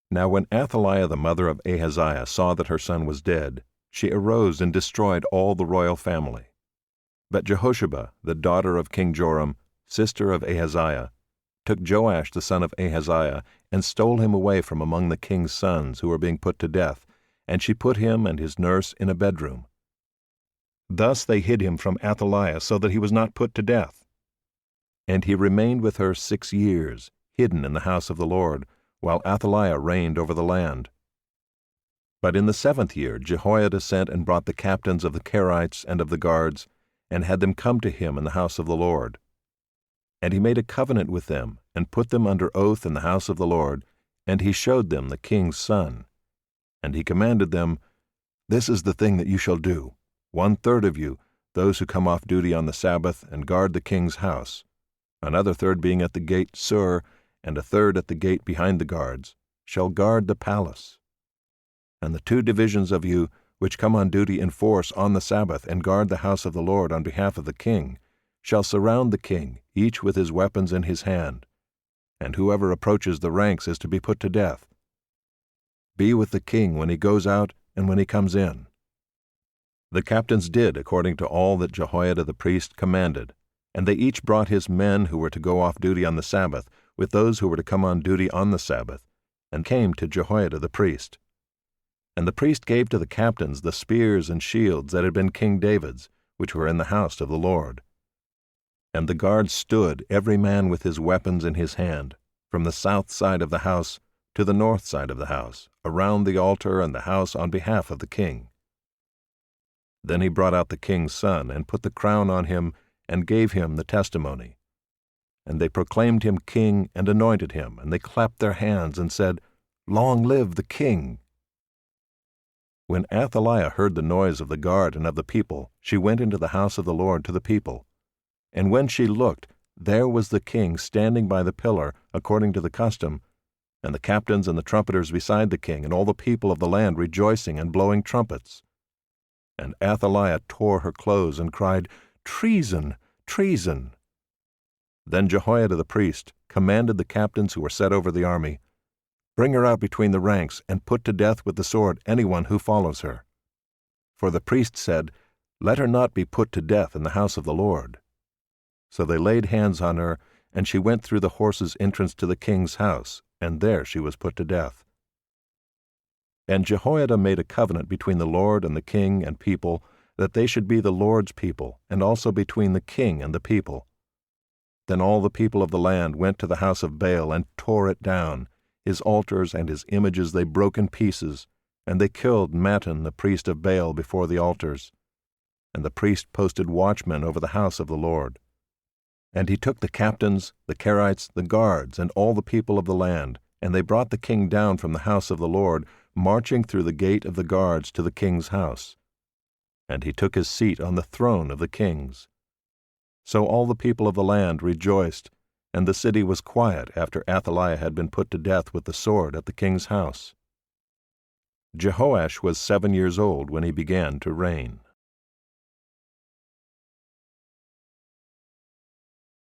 Now when Athaliah the mother of Ahaziah saw that her son was dead, she arose and destroyed all the royal family. But Jehosheba, the daughter of King Joram, sister of Ahaziah, took Joash the son of Ahaziah, and stole him away from among the king's sons who were being put to death, and she put him and his nurse in a bedroom. Thus they hid him from Athaliah, so that he was not put to death. And he remained with her 6 years, hidden in the house of the Lord, while Athaliah reigned over the land. But in the 7th year Jehoiada sent and brought the captains of the Kerites and of the guards, and had them come to him in the house of the Lord. And he made a covenant with them, and put them under oath in the house of the Lord, and he showed them the king's son. And he commanded them, "This is the thing that you shall do. 1/3 of you, those who come off duty on the Sabbath, and guard the king's house, another third being at the gate Sur, and a third at the gate behind the guards, shall guard the palace. And the 2 divisions of you, which come on duty in force on the Sabbath, and guard the house of the Lord on behalf of the king, shall surround the king, each with his weapons in his hand, and whoever approaches the ranks is to be put to death. Be with the king when he goes out and when he comes in." The captains did according to all that Jehoiada the priest commanded, and they each brought his men who were to go off duty on the Sabbath, with those who were to come on duty on the Sabbath, and came to Jehoiada the priest. And the priest gave to the captains the spears and shields that had been King David's, which were in the house of the Lord. And the guards stood, every man with his weapons in his hand, from the south side of the house to the north side of the house, around the altar and the house on behalf of the king. Then he brought out the king's son, and put the crown on him, and gave him the testimony. And they proclaimed him king, and anointed him, and they clapped their hands, and said, "Long live the king!" When Athaliah heard the noise of the guard and of the people, she went into the house of the Lord to the people. And when she looked, there was the king standing by the pillar, according to the custom, and the captains and the trumpeters beside the king, and all the people of the land rejoicing and blowing trumpets. And Athaliah tore her clothes and cried, "Treason! Treason!" Then Jehoiada the priest commanded the captains who were set over the army, "Bring her out between the ranks, and put to death with the sword anyone who follows her." For the priest said, "Let her not be put to death in the house of the Lord." So they laid hands on her, and she went through the horses' entrance to the king's house, and there she was put to death. And Jehoiada made a covenant between the Lord and the king and people, that they should be the Lord's people, and also between the king and the people. Then all the people of the land went to the house of Baal and tore it down. His altars and his images they broke in pieces, and they killed Mattan the priest of Baal before the altars. And the priest posted watchmen over the house of the Lord. And he took the captains, the Kerites, the guards, and all the people of the land, and they brought the king down from the house of the Lord, marching through the gate of the guards to the king's house. And he took his seat on the throne of the kings. So all the people of the land rejoiced, and the city was quiet after Athaliah had been put to death with the sword at the king's house. Jehoash was 7 years old when he began to reign.